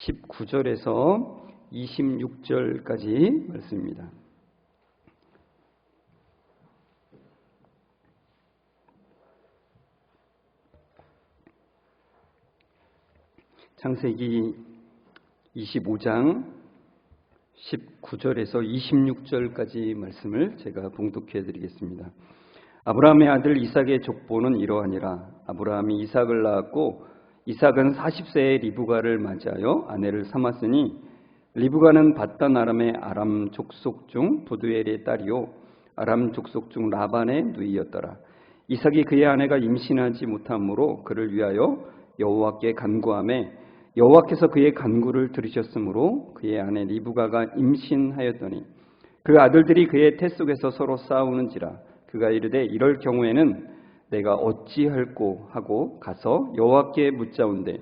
19절에서 26절까지 말씀입니다. 창세기 25장 19절에서 26절까지 말씀을 제가 봉독해 드리겠습니다. 아브라함의 아들 이삭의 족보는 이러하니라. 아브라함이 이삭을 낳았고 이삭은 40세에 리브가를 맞이하여 아내를 삼았으니 리브가는 밧단 아람의 아람 족속 중 부두엘의 딸이요 아람 족속 중 라반의 누이였더라. 이삭이 그의 아내가 임신하지 못함으로 그를 위하여 여호와께 간구하매 여호와께서 그의 간구를 들으셨으므로 그의 아내 리브가가 임신하였더니 그 아들들이 그의 태 속에서 서로 싸우는지라. 그가 이르되 이럴 경우에는 내가 어찌할꼬 하고 가서 여호와께 묻자온대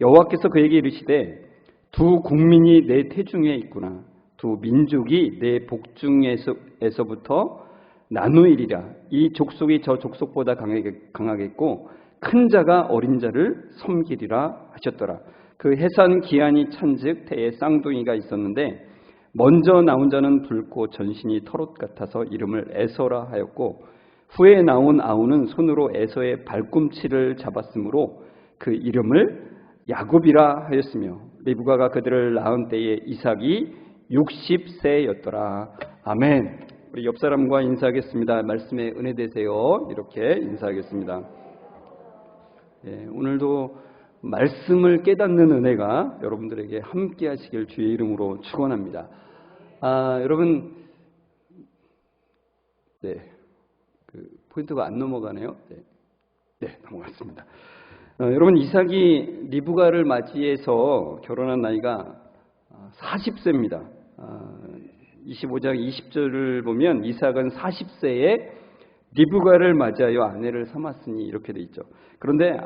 여호와께서 그에게 이르시되 두 국민이 내 태중에 있구나. 두 민족이 내 복중에서부터 나누이리라. 이 족속이 저 족속보다 강하겠고 큰 자가 어린 자를 섬기리라 하셨더라. 그 해산 기한이 찬즉 태에 쌍둥이가 있었는데 먼저 나온 자는 붉고 전신이 털옷 같아서 이름을 에서라 하였고 후에 나온 아우는 손으로 에서의 발꿈치를 잡았으므로 그 이름을 야곱이라 하였으며 리브가가 그들을 낳은 때에 이삭이 60세였더라. 아멘. 우리 옆 사람과 인사하겠습니다. 말씀에 은혜 되세요. 이렇게 인사하겠습니다. 오늘도 말씀을 깨닫는 은혜가 여러분들에게 함께 하시길 주의 이름으로 축원합니다. 여러분, 포인트가 안 넘어가네요. 넘어갔습니다. 여러분, 이삭이 리브가를 맞이해서 결혼한 나이가 40세입니다. 25장 20절을 보면 이삭은 40세에 리브가를 맞이하여 아내를 삼았으니 이렇게 돼 있죠. 그런데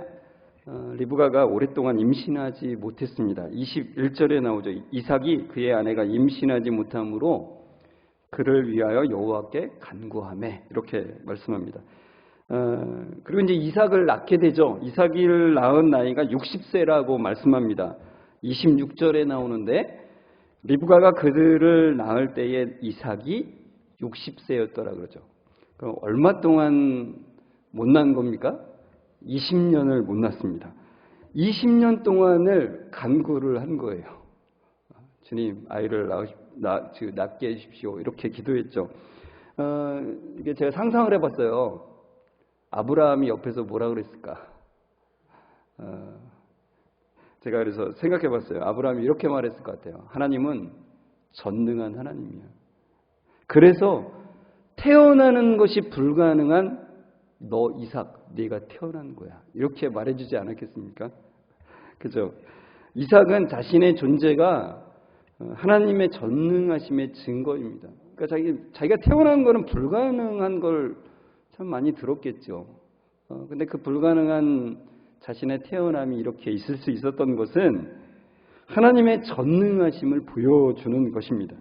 리브가가 오랫동안 임신하지 못했습니다. 21절에 나오죠. 이삭이 그의 아내가 임신하지 못함으로 그를 위하여 여호와께 간구하매 이렇게 말씀합니다. 그리고 이제 이삭을 낳게 되죠. 이삭을 낳은 나이가 60세라고 말씀합니다. 26절에 나오는데 리브가가 그들을 낳을 때에 이삭이 60세였더라 그러죠. 그럼 얼마 동안 못 낳은 겁니까? 20년을 못 낳습니다. 20년 동안을 간구를 한 거예요. 주님, 아이를 낳게 해주십시오. 이렇게 기도했죠. 이게 제가 상상을 해봤어요. 아브라함이 옆에서 뭐라 그랬을까? 제가 그래서 생각해봤어요. 아브라함이 이렇게 말했을 것 같아요. 하나님은 전능한 하나님이야. 그래서 태어나는 것이 불가능한 너 이삭, 네가 태어난 거야. 이렇게 말해주지 않았겠습니까? 그죠? 이삭은 자신의 존재가 하나님의 전능하심의 증거입니다. 그러니까 자기가 태어난 거는 불가능한 걸 참 많이 들었겠죠. 근데 그 불가능한 자신의 태어남이 이렇게 있을 수 있었던 것은 하나님의 전능하심을 보여주는 것입니다.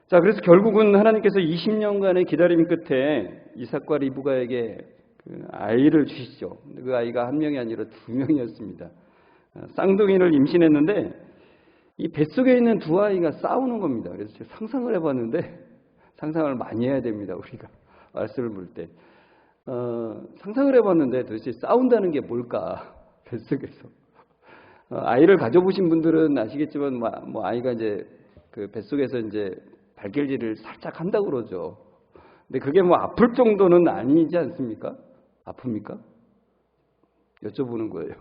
자, 그래서 결국은 하나님께서 20년간의 기다림 끝에 이삭과 리브가에게 그 아이를 주시죠. 그 아이가 한 명이 아니라 두 명이었습니다. 쌍둥이를 임신했는데 이 뱃속에 있는 두 아이가 싸우는 겁니다. 그래서 제가 상상을 해봤는데 상상을 많이 해야 됩니다. 우리가 말씀을 볼 때. 상상을 해봤는데 도대체 싸운다는 게 뭘까? 뱃속에서. 아이를 가져보신 분들은 아시겠지만 뭐 아이가 이제 그 뱃속에서 이제 발길질을 살짝 한다고 그러죠. 근데 그게 뭐 아플 정도는 아니지 않습니까? 아픕니까? 여쭤보는 거예요.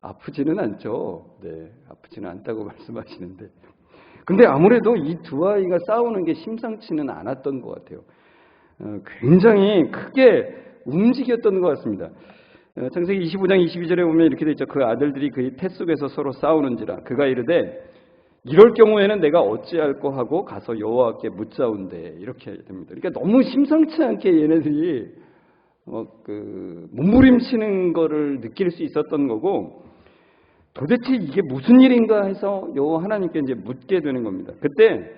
아프지는 않죠. 네, 아프지는 않다고 말씀하시는데. 근데 아무래도 이 두 아이가 싸우는 게 심상치는 않았던 것 같아요. 굉장히 크게 움직였던 것 같습니다. 창세기 25장 22절에 보면 이렇게 되어 있죠. 그 아들들이 그의 태 속에서 서로 싸우는지라. 그가 이르되 이럴 경우에는 내가 어찌할꼬 하고 가서 여호와께 묻자온대. 이렇게 됩니다. 그러니까 너무 심상치 않게 얘네들이 몸부림치는 거를 느낄 수 있었던 거고 도대체 이게 무슨 일인가 해서 여호와 하나님께 이제 묻게 되는 겁니다. 그때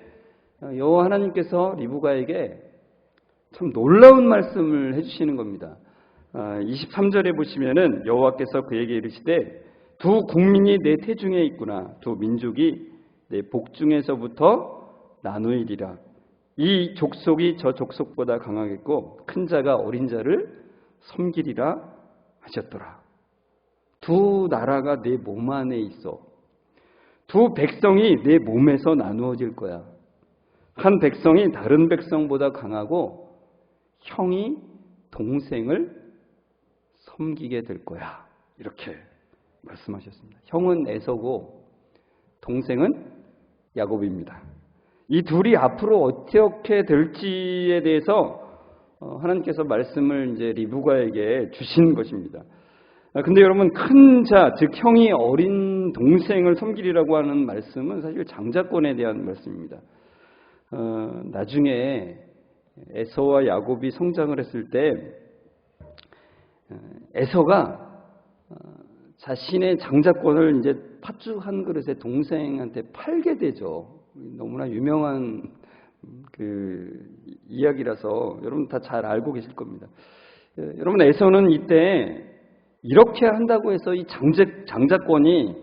여호와 하나님께서 리브가에게 참 놀라운 말씀을 해주시는 겁니다. 23절에 보시면은 여호와께서 그에게 이르시되 두 국민이 내 태중에 있구나. 두 민족이 내 복중에서부터 나누이리라. 이 족속이 저 족속보다 강하겠고 큰 자가 어린 자를 섬기리라 하셨더라. 두 나라가 내 몸 안에 있어. 두 백성이 내 몸에서 나누어질 거야. 한 백성이 다른 백성보다 강하고 형이 동생을 섬기게 될 거야. 이렇게 말씀하셨습니다. 형은 에서고 동생은 야곱입니다. 이 둘이 앞으로 어떻게 될지에 대해서 하나님께서 말씀을 이제 리브가에게 주신 것입니다. 근데 여러분, 큰 자, 즉 형이 어린 동생을 섬기리라고 하는 말씀은 사실 장자권에 대한 말씀입니다. 나중에 에서와 야곱이 성장을 했을 때 에서가 자신의 장자권을 이제 팥죽 한 그릇에 동생한테 팔게 되죠. 너무나 유명한 그 이야기라서 여러분 다 잘 알고 계실 겁니다. 여러분, 에서는 이때 이렇게 한다고 해서 이 장자권이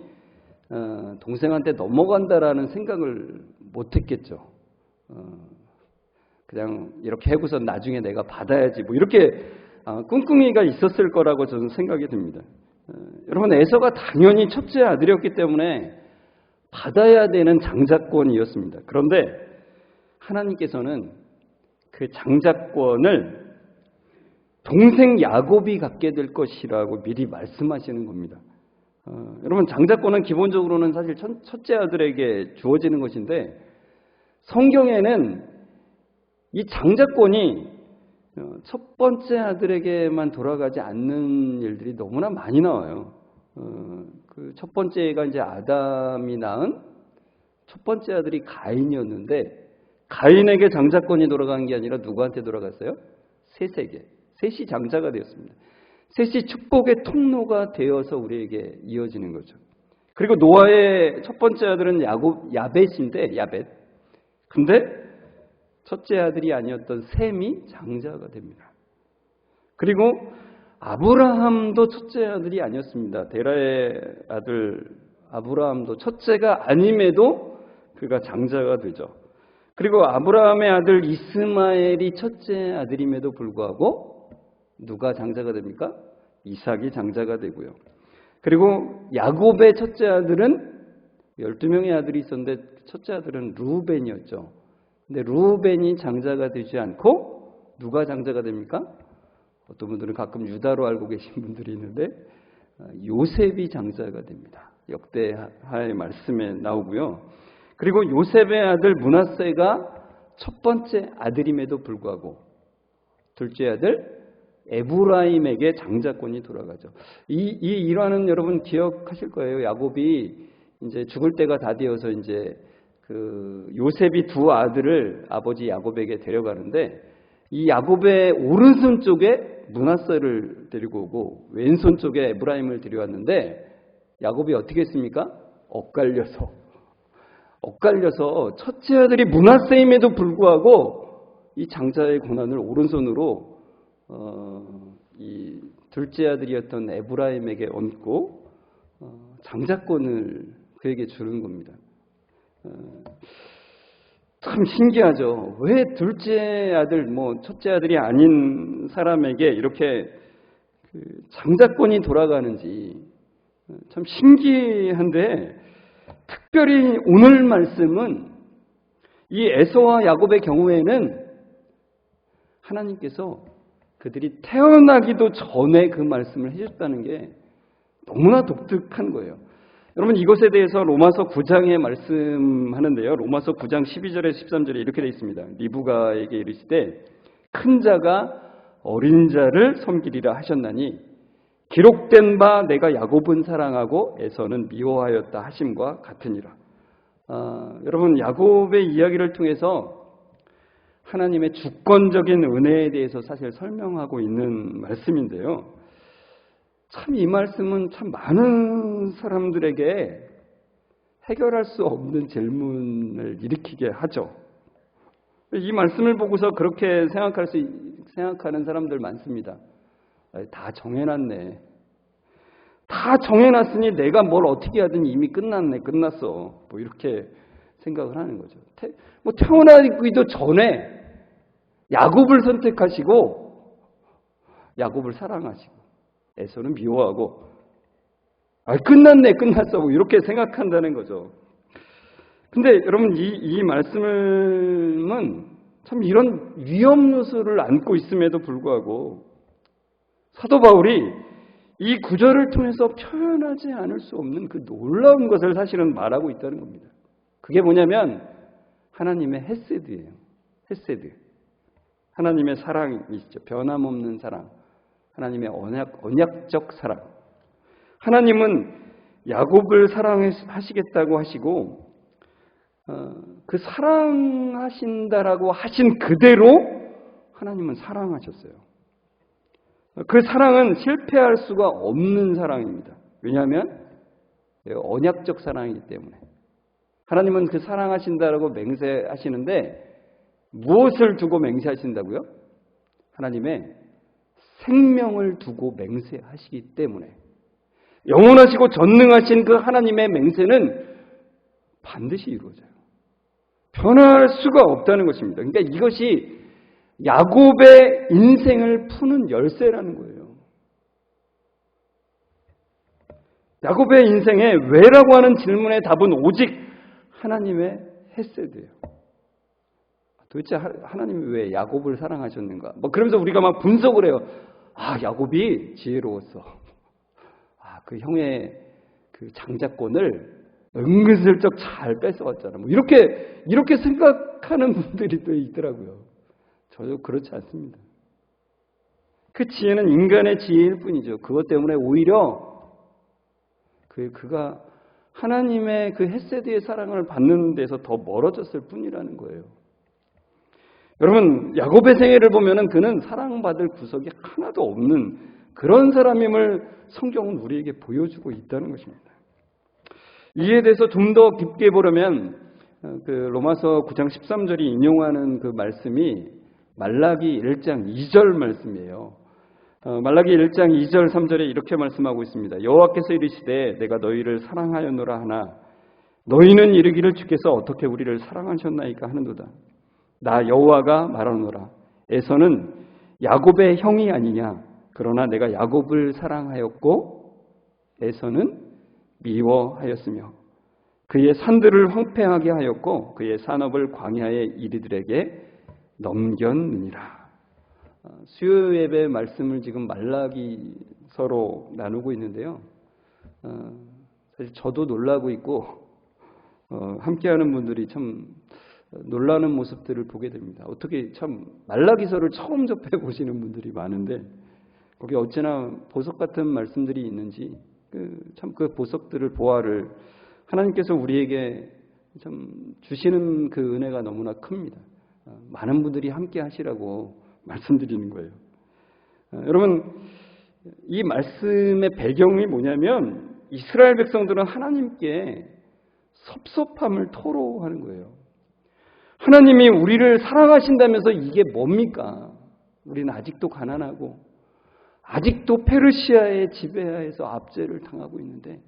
동생한테 넘어간다라는 생각을 못했겠죠. 그냥 이렇게 하고서 나중에 내가 받아야지 뭐 이렇게 꿍꿍이가 있었을 거라고 저는 생각이 듭니다. 여러분, 에서가 당연히 첫째 아들이었기 때문에 받아야 되는 장자권이었습니다. 그런데 하나님께서는 그 장자권을 동생 야곱이 갖게 될 것이라고 미리 말씀하시는 겁니다. 여러분, 장자권은 기본적으로는 사실 첫째 아들에게 주어지는 것인데 성경에는 이 장자권이 첫 번째 아들에게만 돌아가지 않는 일들이 너무나 많이 나와요. 그 첫 번째가 이제 아담이 낳은 첫 번째 아들이 가인이었는데 가인에게 장자권이 돌아간 게 아니라 누구한테 돌아갔어요? 셋에게. 셋이 장자가 되었습니다. 셋이 축복의 통로가 되어서 우리에게 이어지는 거죠. 그리고 노아의 첫 번째 아들은 야벳인데 야벳. 근데 첫째 아들이 아니었던 셈이 장자가 됩니다. 그리고 아브라함도 첫째 아들이 아니었습니다. 데라의 아들 아브라함도 첫째가 아님에도 그가 장자가 되죠. 그리고 아브라함의 아들 이스마엘이 첫째 아들임에도 불구하고 누가 장자가 됩니까? 이삭이 장자가 되고요. 그리고 야곱의 첫째 아들은 12명의 아들이 있었는데 첫째 아들은 르우벤이었죠. 근데 르우벤이 장자가 되지 않고 누가 장자가 됩니까? 어떤 분들은 가끔 유다로 알고 계신 분들이 있는데 요셉이 장자가 됩니다. 역대하의 말씀에 나오고요. 그리고 요셉의 아들 므낫세가 첫 번째 아들임에도 불구하고 둘째 아들 에브라임에게 장자권이 돌아가죠. 이 일화는 여러분 기억하실 거예요. 야곱이 이제 죽을 때가 다 되어서 이제 그 요셉이 두 아들을 아버지 야곱에게 데려가는데 이 야곱의 오른손 쪽에 므낫세를 데리고 오고 왼손 쪽에 에브라임을 데려왔는데 야곱이 어떻게 했습니까? 엇갈려서 첫째 아들이 므낫세임에도 불구하고 이 장자의 고난을 오른손으로 이 둘째 아들이었던 에브라임에게 얹고 장자권을 그에게 주는 겁니다. 참 신기하죠. 왜 둘째 아들, 첫째 아들이 아닌 사람에게 이렇게 장자권이 돌아가는지 참 신기한데, 특별히 오늘 말씀은 이 에서와 야곱의 경우에는 하나님께서 그들이 태어나기도 전에 그 말씀을 해줬다는 게 너무나 독특한 거예요. 여러분, 이것에 대해서 로마서 9장에 말씀하는데요. 로마서 9장 12절에 13절에 이렇게 되어 있습니다. 리브가에게 이르시되 큰 자가 어린 자를 섬기리라 하셨나니 기록된 바 내가 야곱은 사랑하고 에서는 미워하였다 하심과 같으니라. 여러분, 야곱의 이야기를 통해서 하나님의 주권적인 은혜에 대해서 사실 설명하고 있는 말씀인데요. 참 이 말씀은 참 많은 사람들에게 해결할 수 없는 질문을 일으키게 하죠. 이 말씀을 보고서 그렇게 생각하는 사람들 많습니다. 다 정해놨네. 다 정해놨으니 내가 뭘 어떻게 하든 이미 끝났어. 뭐 이렇게 생각을 하는 거죠. 태어나기도 전에 야곱을 선택하시고 야곱을 사랑하시고 에서는 미워하고 끝났어. 뭐 이렇게 생각한다는 거죠. 근데 여러분 이 말씀은 참 이런 위험 요소를 안고 있음에도 불구하고 사도 바울이 이 구절을 통해서 표현하지 않을 수 없는 그 놀라운 것을 사실은 말하고 있다는 겁니다. 그게 뭐냐면 하나님의 헤세드예요. 헤세드. 하나님의 사랑이시죠. 변함없는 사랑. 하나님의 언약적 사랑. 하나님은 야곱을 사랑하시겠다고 하시고 그 사랑하신다라고 하신 그대로 하나님은 사랑하셨어요. 그 사랑은 실패할 수가 없는 사랑입니다. 왜냐하면 언약적 사랑이기 때문에. 하나님은 그 사랑하신다라고 맹세하시는데 무엇을 두고 맹세하신다고요? 하나님의 생명을 두고 맹세하시기 때문에. 영원하시고 전능하신 그 하나님의 맹세는 반드시 이루어져요. 변할 수가 없다는 것입니다. 그러니까 이것이 야곱의 인생을 푸는 열쇠라는 거예요. 야곱의 인생에 왜라고 하는 질문의 답은 오직 하나님의 헤세드예요. 도대체 하나님이 왜 야곱을 사랑하셨는가? 그러면서 우리가 막 분석을 해요. 야곱이 지혜로웠어. 그 형의 그 장자권을 은근슬쩍 잘 뺏어왔잖아. 이렇게 생각하는 분들이 또 있더라고요. 저도 그렇지 않습니다. 그 지혜는 인간의 지혜일 뿐이죠. 그것 때문에 오히려 그가 하나님의 그 헤세드의 사랑을 받는 데서 더 멀어졌을 뿐이라는 거예요. 여러분, 야곱의 생애를 보면은 그는 사랑받을 구석이 하나도 없는 그런 사람임을 성경은 우리에게 보여주고 있다는 것입니다. 이에 대해서 좀 더 깊게 보려면 그 로마서 9장 13절이 인용하는 그 말씀이 말라기 1장 2절 말씀이에요. 말라기 1장 2절 3절에 이렇게 말씀하고 있습니다. 여호와께서 이르시되 내가 너희를 사랑하였노라 하나 너희는 이르기를 주께서 어떻게 우리를 사랑하셨나이까 하는도다. 나 여호와가 말하노라. 에서는 야곱의 형이 아니냐. 그러나 내가 야곱을 사랑하였고 에서는 미워하였으며 그의 산들을 황폐하게 하였고 그의 산업을 광야의 이리들에게 넘겼느니라. 수요 예배 말씀을 지금 말라기서로 나누고 있는데요. 사실 저도 놀라고 있고 함께하는 분들이 참 놀라는 모습들을 보게 됩니다. 어떻게 참 말라기서를 처음 접해 보시는 분들이 많은데 거기 어찌나 보석 같은 말씀들이 있는지 참 그 보석들을 보아를 하나님께서 우리에게 참 주시는 그 은혜가 너무나 큽니다. 많은 분들이 함께 하시라고 말씀드리는 거예요. 여러분, 이 말씀의 배경이 뭐냐면 이스라엘 백성들은 하나님께 섭섭함을 토로하는 거예요. 하나님이 우리를 사랑하신다면서 이게 뭡니까? 우리는 아직도 가난하고 아직도 페르시아의 지배하에서 압제를 당하고 있는데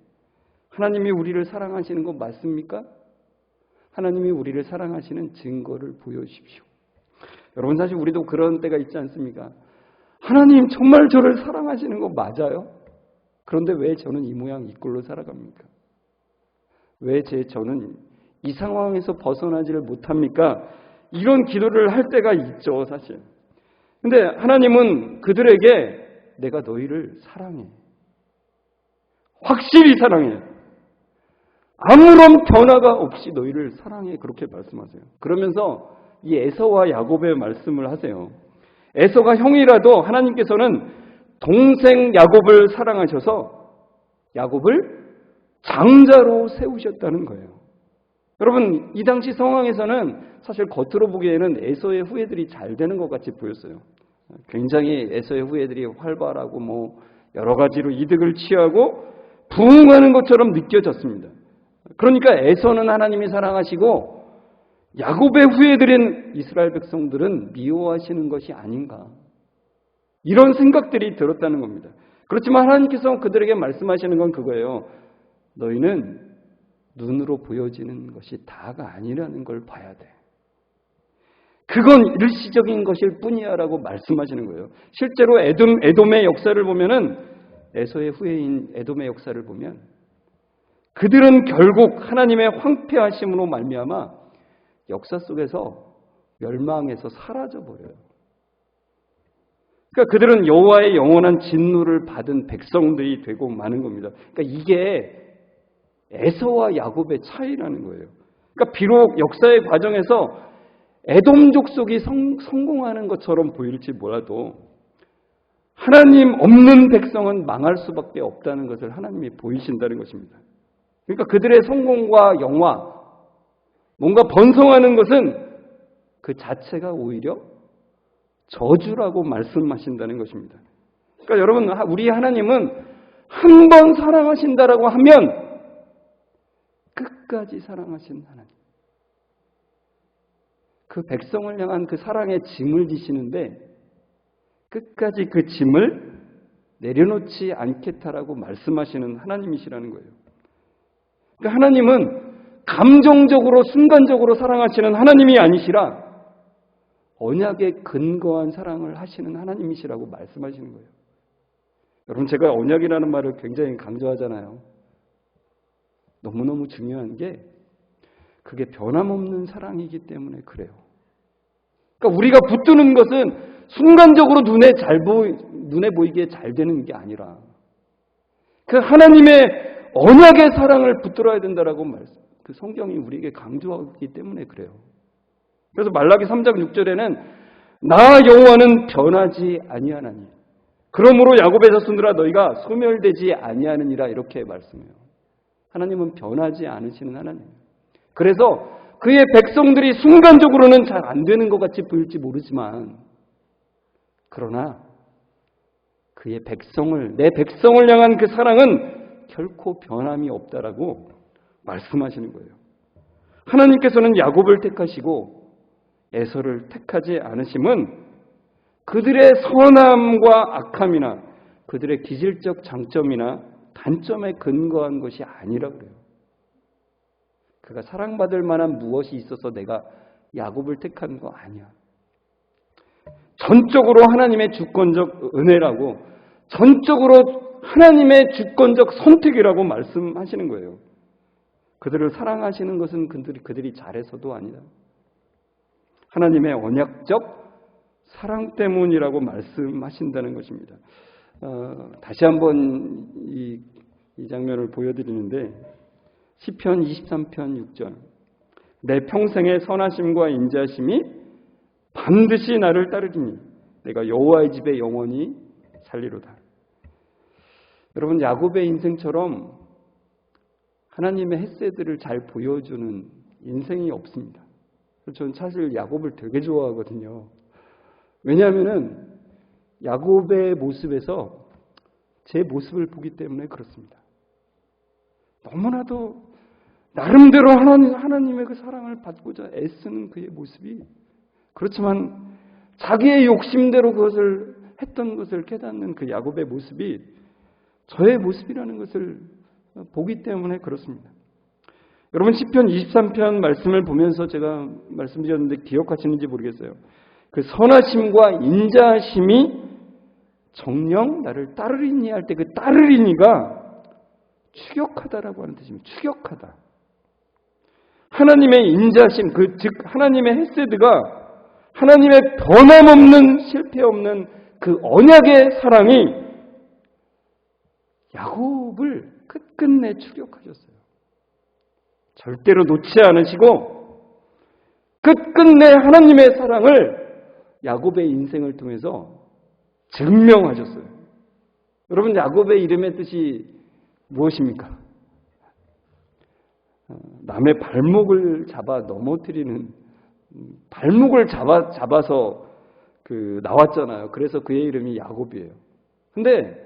하나님이 우리를 사랑하시는 거 맞습니까? 하나님이 우리를 사랑하시는 증거를 보여주십시오. 여러분, 사실 우리도 그런 때가 있지 않습니까? 하나님 정말 저를 사랑하시는 거 맞아요? 그런데 왜 저는 이 모양 이 꼴로 살아갑니까? 왜 저는 이 상황에서 벗어나지를 못합니까? 이런 기도를 할 때가 있죠, 사실. 근데 하나님은 그들에게 내가 너희를 사랑해. 확실히 사랑해. 아무런 변화가 없이 너희를 사랑해. 그렇게 말씀하세요. 그러면서 이 에서와 야곱의 말씀을 하세요. 에서가 형이라도 하나님께서는 동생 야곱을 사랑하셔서 야곱을 장자로 세우셨다는 거예요. 여러분, 이 당시 상황에서는 사실 겉으로 보기에는 에서의 후예들이 잘 되는 것 같이 보였어요. 굉장히 에서의 후예들이 활발하고 여러 가지로 이득을 취하고 부흥하는 것처럼 느껴졌습니다. 그러니까 에서는 하나님이 사랑하시고 야곱의 후예들인 이스라엘 백성들은 미워하시는 것이 아닌가, 이런 생각들이 들었다는 겁니다. 그렇지만 하나님께서 그들에게 말씀하시는 건 그거예요. 너희는 눈으로 보여지는 것이 다가 아니라는 걸 봐야 돼. 그건 일시적인 것일 뿐이야 라고 말씀하시는 거예요. 실제로 에돔의 역사를 보면은, 에서의 후예인 에돔의 역사를 보면 그들은 결국 하나님의 황폐하심으로 말미암아 역사 속에서 멸망해서 사라져 버려요. 그러니까 그들은 여호와의 영원한 진노를 받은 백성들이 되고 마는 겁니다. 그러니까 이게 에서와 야곱의 차이라는 거예요. 그러니까 비록 역사의 과정에서 에돔 족속이 성공하는 것처럼 보일지 몰라도 하나님 없는 백성은 망할 수밖에 없다는 것을 하나님이 보이신다는 것입니다. 그러니까 그들의 성공과 영화, 뭔가 번성하는 것은 그 자체가 오히려 저주라고 말씀하신다는 것입니다. 그러니까 여러분, 우리 하나님은 한 번 사랑하신다라고 하면 끝까지 사랑하신 하나님. 그 백성을 향한 그 사랑의 짐을 지시는데 끝까지 그 짐을 내려놓지 않겠다라고 말씀하시는 하나님이시라는 거예요. 그러니까 하나님은 감정적으로 순간적으로 사랑하시는 하나님이 아니시라 언약에 근거한 사랑을 하시는 하나님이시라고 말씀하시는 거예요. 여러분, 제가 언약이라는 말을 굉장히 강조하잖아요. 너무너무 중요한 게 그게 변함없는 사랑이기 때문에 그래요. 그러니까 우리가 붙드는 것은 순간적으로 눈에 보이게 잘 되는 게 아니라 그 하나님의 언약의 사랑을 붙들어야 된다라고 그 성경이 우리에게 강조하기 때문에 그래요. 그래서 말라기 3장 6절에는 나 여호와는 변하지 아니하나니 그러므로 야곱의 자손들아 너희가 소멸되지 아니하느니라 이렇게 말씀해요. 하나님은 변하지 않으시는 하나님이에요. 그래서 그의 백성들이 순간적으로는 잘 안 되는 것 같이 보일지 모르지만 그러나 그의 내 백성을 향한 그 사랑은 결코 변함이 없다라고 말씀하시는 거예요. 하나님께서는 야곱을 택하시고 에서를 택하지 않으심은 그들의 선함과 악함이나 그들의 기질적 장점이나 단점에 근거한 것이 아니라 그래요. 그가 사랑받을 만한 무엇이 있어서 내가 야곱을 택한 거 아니야. 전적으로 하나님의 주권적 은혜라고, 전적으로 하나님의 주권적 선택이라고 말씀하시는 거예요. 그들을 사랑하시는 것은 그들이 잘해서도 아니다. 하나님의 언약적 사랑 때문이라고 말씀하신다는 것입니다. 다시 한번 이 장면을 보여드리는데 시편 23편 6절 내 평생의 선하심과 인자심이 반드시 나를 따르리니 내가 여호와의 집에 영원히 살리로다. 여러분, 야곱의 인생처럼 하나님의 헤세드를 잘 보여주는 인생이 없습니다. 저는 사실 야곱을 되게 좋아하거든요. 왜냐하면 야곱의 모습에서 제 모습을 보기 때문에 그렇습니다. 너무나도 나름대로 하나님의 그 사랑을 받고자 애쓰는 그의 모습이, 그렇지만 자기의 욕심대로 그것을 했던 것을 깨닫는 그 야곱의 모습이 저의 모습이라는 것을 보기 때문에 그렇습니다. 여러분, 시편 23편 말씀을 보면서 제가 말씀드렸는데 기억하시는지 모르겠어요. 그 선하심과 인자심이 정녕 나를 따르리니 할 때 그 따르리니가 추격하다라고 하는 뜻입니다. 추격하다. 하나님의 인자심, 즉 하나님의 헤세드가 하나님의 변함없는 실패 없는 그 언약의 사랑이 야곱을 끝끝내 추격하셨어요. 절대로 놓지 않으시고 끝끝내 하나님의 사랑을 야곱의 인생을 통해서 증명하셨어요. 여러분, 야곱의 이름의 뜻이 무엇입니까? 남의 발목을 잡아 넘어뜨리는, 발목을 잡아서 나왔잖아요. 그래서 그의 이름이 야곱이에요. 근데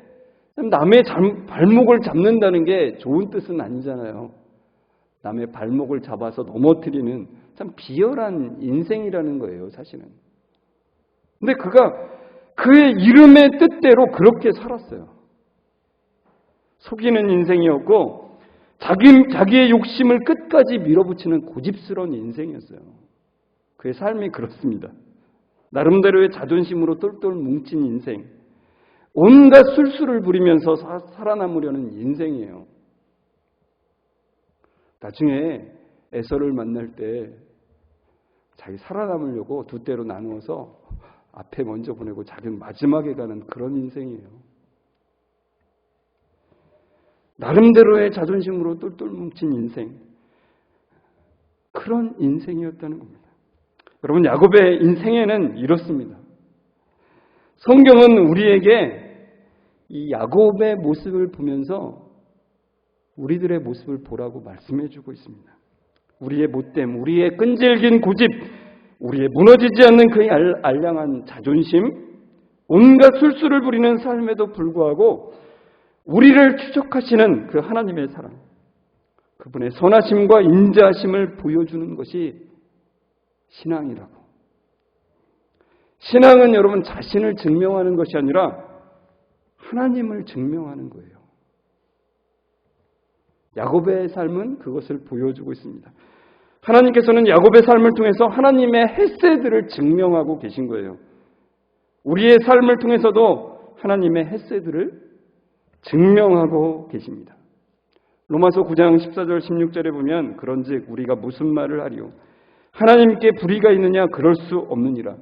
남의 발목을 잡는다는 게 좋은 뜻은 아니잖아요. 남의 발목을 잡아서 넘어뜨리는 참 비열한 인생이라는 거예요, 사실은. 근데 그가 그의 이름의 뜻대로 그렇게 살았어요. 속이는 인생이었고 자기의 욕심을 끝까지 밀어붙이는 고집스러운 인생이었어요. 그의 삶이 그렇습니다. 나름대로의 자존심으로 똘똘 뭉친 인생, 온갖 술수를 부리면서 살아남으려는 인생이에요. 나중에 에서를 만날 때 자기 살아남으려고 두 때로 나누어서 앞에 먼저 보내고 자기는 마지막에 가는 그런 인생이에요. 나름대로의 자존심으로 똘똘 뭉친 인생, 그런 인생이었다는 겁니다. 여러분, 야곱의 인생에는 이렇습니다. 성경은 우리에게 이 야곱의 모습을 보면서 우리들의 모습을 보라고 말씀해주고 있습니다. 우리의 못됨, 우리의 끈질긴 고집, 우리의 무너지지 않는 그의 알량한 자존심, 온갖 술수를 부리는 삶에도 불구하고 우리를 추적하시는 그 하나님의 사랑, 그분의 선하심과 인자하심을 보여주는 것이 신앙이라고. 신앙은 여러분 자신을 증명하는 것이 아니라 하나님을 증명하는 거예요. 야곱의 삶은 그것을 보여주고 있습니다. 하나님께서는 야곱의 삶을 통해서 하나님의 헤세드를 증명하고 계신 거예요. 우리의 삶을 통해서도 하나님의 헤세드를 증명하고 계십니다. 로마서 9장 14절 16절에 보면 그런즉 우리가 무슨 말을 하리요? 하나님께 불의가 있느냐? 그럴 수 없느니라.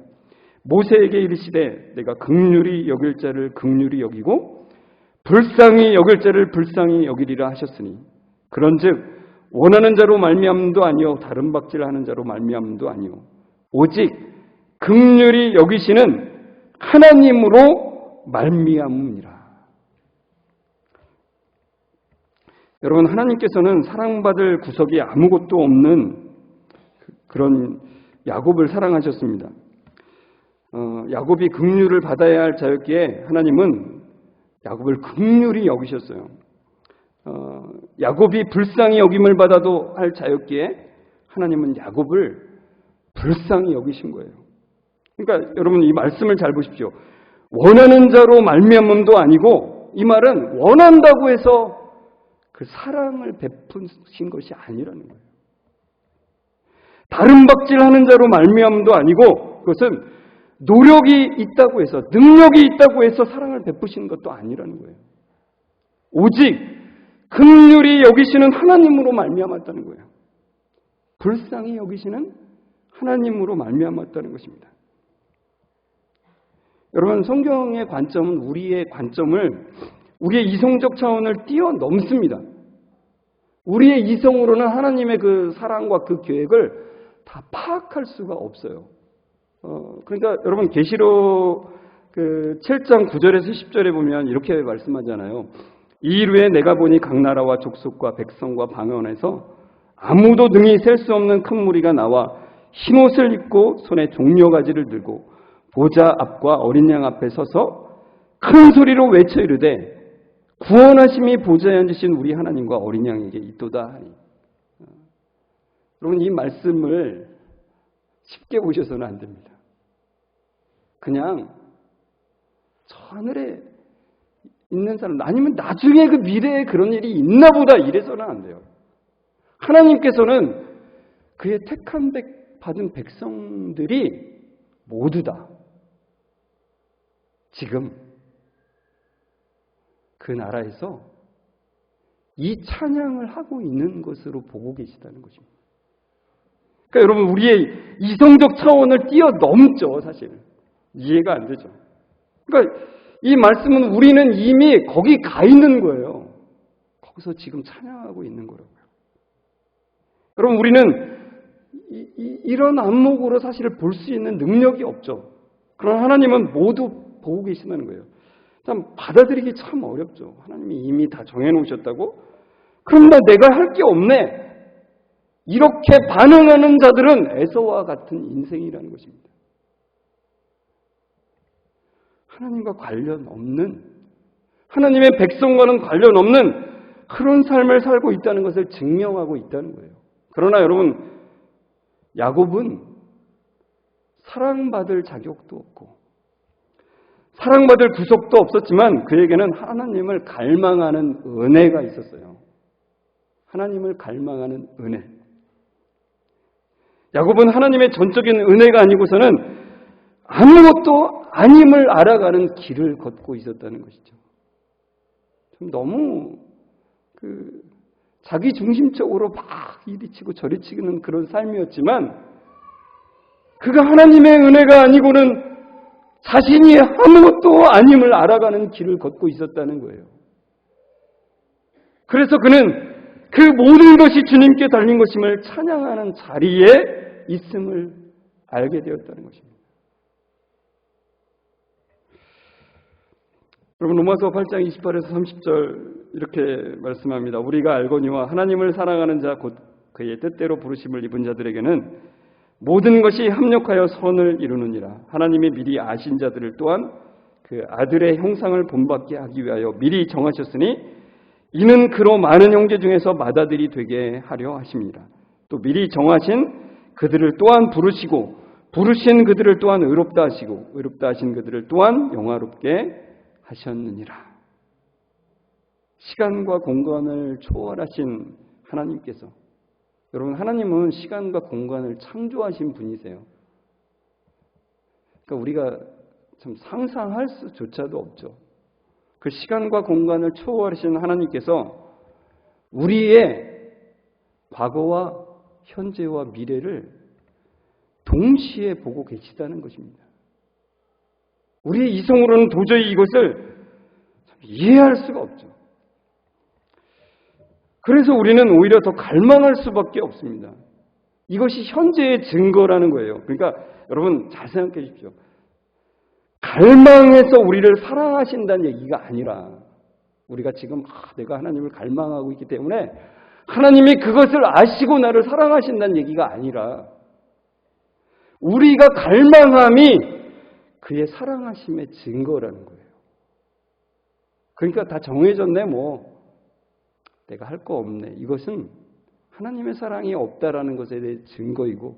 모세에게 이르시되 내가 긍휼히 여길 자를 긍휼히 여기고 불쌍히 여길 자를 불쌍히 여기리라 하셨으니 그런즉 원하는 자로 말미암음도 아니요 다른 박질하는 자로 말미암음도 아니요 오직 긍휼히 여기시는 하나님으로 말미암음이라. 여러분, 하나님께서는 사랑받을 구석이 아무것도 없는 그런 야곱을 사랑하셨습니다. 야곱이 긍휼을 받아야 할 자였기에 하나님은 야곱을 긍휼히 여기셨어요. 야곱이 불쌍히 여김을 받아도 할 자였기에 하나님은 야곱을 불쌍히 여기신 거예요. 그러니까 여러분 이 말씀을 잘 보십시오. 원하는 자로 말미암음도 아니고 이 말은 원한다고 해서 그 사랑을 베푸신 것이 아니라는 거예요. 다른 박질하는 자로 말미암음도 아니고 그것은 노력이 있다고 해서 능력이 있다고 해서 사랑을 베푸시는 것도 아니라는 거예요. 오직 긍휼히 여기시는 하나님으로 말미암았다는 거예요. 불쌍히 여기시는 하나님으로 말미암았다는 것입니다. 여러분, 성경의 관점은 우리의 관점을, 우리의 이성적 차원을 뛰어넘습니다. 우리의 이성으로는 하나님의 그 사랑과 그 계획을 다 파악할 수가 없어요. 그러니까 여러분 계시록 그 7장 9절에서 10절에 보면 이렇게 말씀하잖아요. 이 이후에 내가 보니 각 나라와 족속과 백성과 방언에서 아무도 능히 셀 수 없는 큰 무리가 나와 흰옷을 입고 손에 종려가지를 들고 보좌 앞과 어린 양 앞에 서서 큰 소리로 외쳐 이르되 구원하심이 보좌에 앉으신 우리 하나님과 어린 양에게 있도다 하니. 여러분, 이 말씀을 쉽게 보셔서는 안 됩니다. 그냥 저 하늘에 있는 사람, 아니면 나중에 그 미래에 그런 일이 있나 보다 이래서는 안 돼요. 하나님께서는 그의 택한 받은 백성들이 모두 다 지금 그 나라에서 이 찬양을 하고 있는 것으로 보고 계시다는 것입니다. 그러니까 여러분, 우리의 이성적 차원을 뛰어넘죠, 사실. 이해가 안 되죠. 그러니까 이 말씀은 우리는 이미 거기 가 있는 거예요. 거기서 지금 찬양하고 있는 거라고요. 여러분, 우리는 이런 안목으로 사실을 볼 수 있는 능력이 없죠. 그러나 하나님은 모두 보고 계시다는 거예요. 참 받아들이기 참 어렵죠. 하나님이 이미 다 정해놓으셨다고? 그럼 내가 할 게 없네. 이렇게 반응하는 자들은 에서와 같은 인생이라는 것입니다. 하나님과 관련 없는, 하나님의 백성과는 관련 없는 그런 삶을 살고 있다는 것을 증명하고 있다는 거예요. 그러나 여러분, 야곱은 사랑받을 자격도 없고 사랑받을 구속도 없었지만 그에게는 하나님을 갈망하는 은혜가 있었어요. 하나님을 갈망하는 은혜. 야곱은 하나님의 전적인 은혜가 아니고서는 아무것도 아님을 알아가는 길을 걷고 있었다는 것이죠. 좀 너무 자기 중심적으로 막 이리치고 저리치는 그런 삶이었지만 그가 하나님의 은혜가 아니고는 자신이 아무것도 아님을 알아가는 길을 걷고 있었다는 거예요. 그래서 그는 그 모든 것이 주님께 달린 것임을 찬양하는 자리에 있음을 알게 되었다는 것입니다. 여러분, 로마서 8장 28에서 30절 이렇게 말씀합니다. 우리가 알거니와 하나님을 사랑하는 자 곧 그의 뜻대로 부르심을 입은 자들에게는 모든 것이 합력하여 선을 이루느니라. 하나님이 미리 아신 자들을 또한 그 아들의 형상을 본받게 하기 위하여 미리 정하셨으니 이는 그로 많은 형제 중에서 맏아들이 되게 하려 하십니다. 또 미리 정하신 그들을 또한 부르시고 부르신 그들을 또한 의롭다 하시고 의롭다 하신 그들을 또한 영화롭게 하셨느니라. 시간과 공간을 초월하신 하나님께서, 여러분, 하나님은 시간과 공간을 창조하신 분이세요. 그러니까 우리가 참 상상할 수조차도 없죠. 그 시간과 공간을 초월하신 하나님께서 우리의 과거와 현재와 미래를 동시에 보고 계시다는 것입니다. 우리의 이성으로는 도저히 이것을 이해할 수가 없죠. 그래서 우리는 오히려 더 갈망할 수밖에 없습니다. 이것이 현재의 증거라는 거예요. 그러니까 여러분 잘 생각해 주십시오. 갈망해서 우리를 사랑하신다는 얘기가 아니라 우리가 지금 내가 하나님을 갈망하고 있기 때문에 하나님이 그것을 아시고 나를 사랑하신다는 얘기가 아니라 우리가 갈망함이 그의 사랑하심의 증거라는 거예요. 그러니까 다 정해졌네, 내가 할 거 없네. 이것은 하나님의 사랑이 없다라는 것에 대해 증거이고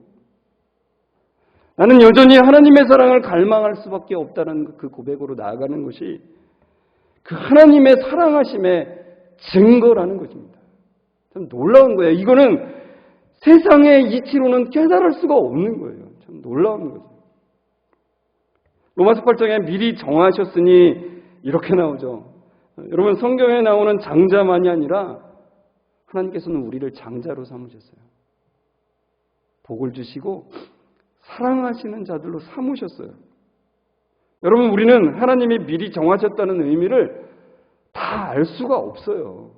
나는 여전히 하나님의 사랑을 갈망할 수밖에 없다는 그 고백으로 나아가는 것이 그 하나님의 사랑하심의 증거라는 것입니다. 참 놀라운 거예요. 이거는 세상의 이치로는 깨달을 수가 없는 거예요. 참 놀라운 거죠. 로마서 8장에 미리 정하셨으니 이렇게 나오죠. 여러분, 성경에 나오는 장자만이 아니라 하나님께서는 우리를 장자로 삼으셨어요. 복을 주시고 사랑하시는 자들로 삼으셨어요. 여러분, 우리는 하나님이 미리 정하셨다는 의미를 다 알 수가 없어요.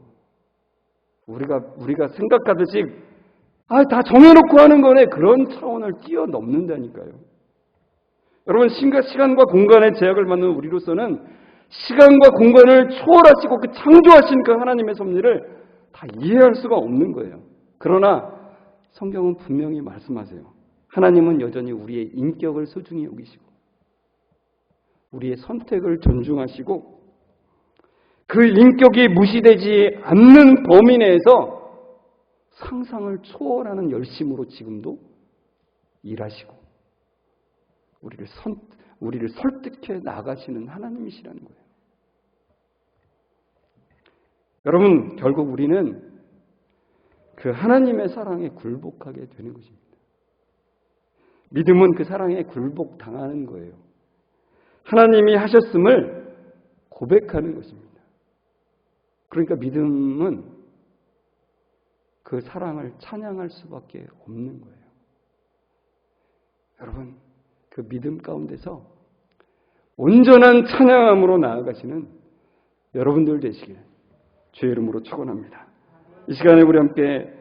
우리가 생각하듯이 다 정해놓고 하는 거네, 그런 차원을 뛰어넘는다니까요. 여러분, 시간과 공간의 제약을 받는 우리로서는 시간과 공간을 초월하시고 그 창조하신 그 하나님의 섭리를 다 이해할 수가 없는 거예요. 그러나 성경은 분명히 말씀하세요. 하나님은 여전히 우리의 인격을 소중히 여기시고 우리의 선택을 존중하시고 그 인격이 무시되지 않는 범위 내에서 상상을 초월하는 열심으로 지금도 일하시고 우리를 설득해 나가시는 하나님이시라는 거예요. 여러분, 결국 우리는 그 하나님의 사랑에 굴복하게 되는 것입니다. 믿음은 그 사랑에 굴복당하는 거예요. 하나님이 하셨음을 고백하는 것입니다. 그러니까 믿음은 그 사랑을 찬양할 수밖에 없는 거예요. 여러분, 그 믿음 가운데서 온전한 찬양함으로 나아가시는 여러분들 되시길 주의 이름으로 축원합니다. 이 시간에 우리 함께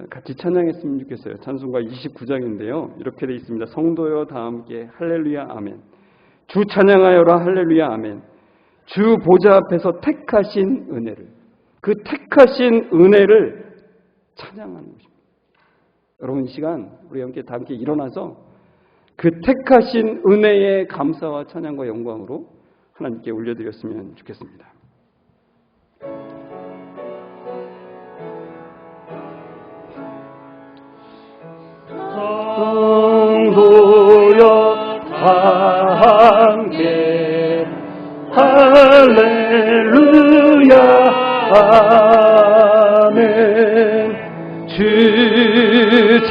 같이 찬양했으면 좋겠어요. 찬송가 29장인데요. 이렇게 되어 있습니다. 성도여 다 함께 할렐루야 아멘. 주 찬양하여라 할렐루야 아멘. 주 보좌 앞에서 택하신 은혜를, 그 택하신 은혜를 찬양하는 것입니다. 여러분, 이 시간 우리 다 함께 일어나서 그 택하신 은혜의 감사와 찬양과 영광으로 하나님께 올려드렸으면 좋겠습니다. 성도여 다 함께 아멘. 주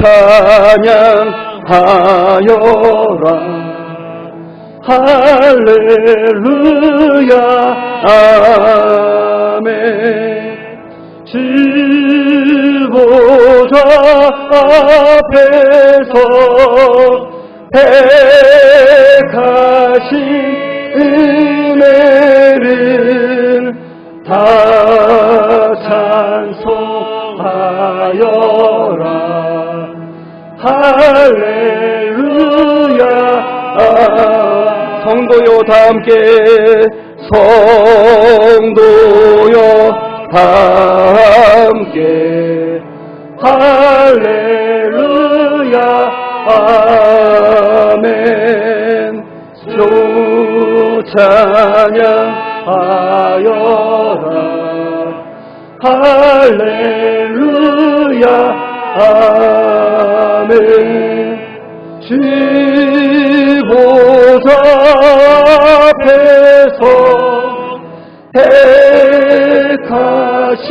찬양하여라. 할렐루야. 아멘. 주 보좌 앞에서 택하신 은혜를 다 찬송하여라. 할렐루야. 성도요 다 함께, 성도요 다 함께, 할렐루야. 아멘. 주 찬양하여라. 할렐루야. 아멘. 주 보좌 앞에서 택하신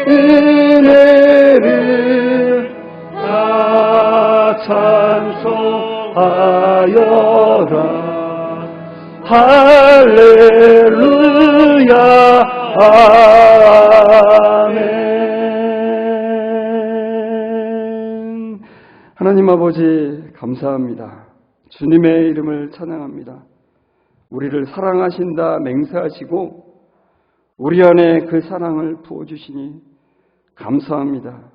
은혜를 다 찬송하여라. 할렐루야. 아멘. 하나님 아버지 감사합니다. 주님의 이름을 찬양합니다. 우리를 사랑하신다 맹세하시고 우리 안에 그 사랑을 부어주시니 감사합니다.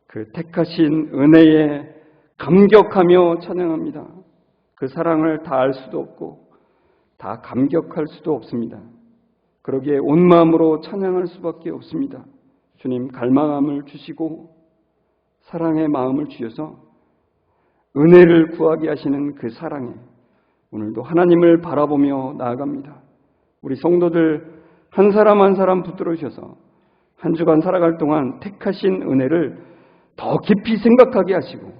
그 택하신 은혜에 감격하며 찬양합니다. 그 사랑을 다 알 수도 없고 다 감격할 수도 없습니다. 그러기에 온 마음으로 찬양할 수밖에 없습니다. 주님, 갈망함을 주시고 사랑의 마음을 주셔서 은혜를 구하게 하시는 그 사랑에 오늘도 하나님을 바라보며 나아갑니다. 우리 성도들 한 사람 한 사람 붙들어 주셔서 한 주간 살아갈 동안 택하신 은혜를 더 깊이 생각하게 하시고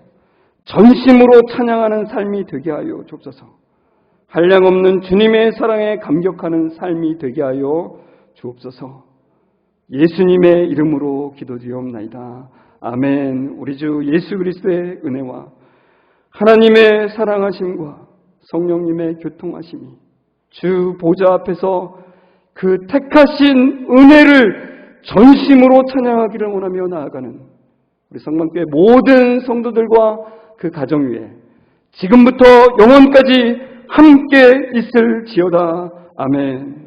전심으로 찬양하는 삶이 되게 하여 주옵소서. 한량없는 주님의 사랑에 감격하는 삶이 되게 하여 주옵소서. 예수님의 이름으로 기도드리옵나이다. 아멘. 우리 주 예수 그리스도의 은혜와 하나님의 사랑하심과 성령님의 교통하심이 주 보좌 앞에서 그 택하신 은혜를 전심으로 찬양하기를 원하며 나아가는 우리 성만교회 모든 성도들과 그 가정 위에 지금부터 영원까지 함께 있을지어다. 아멘.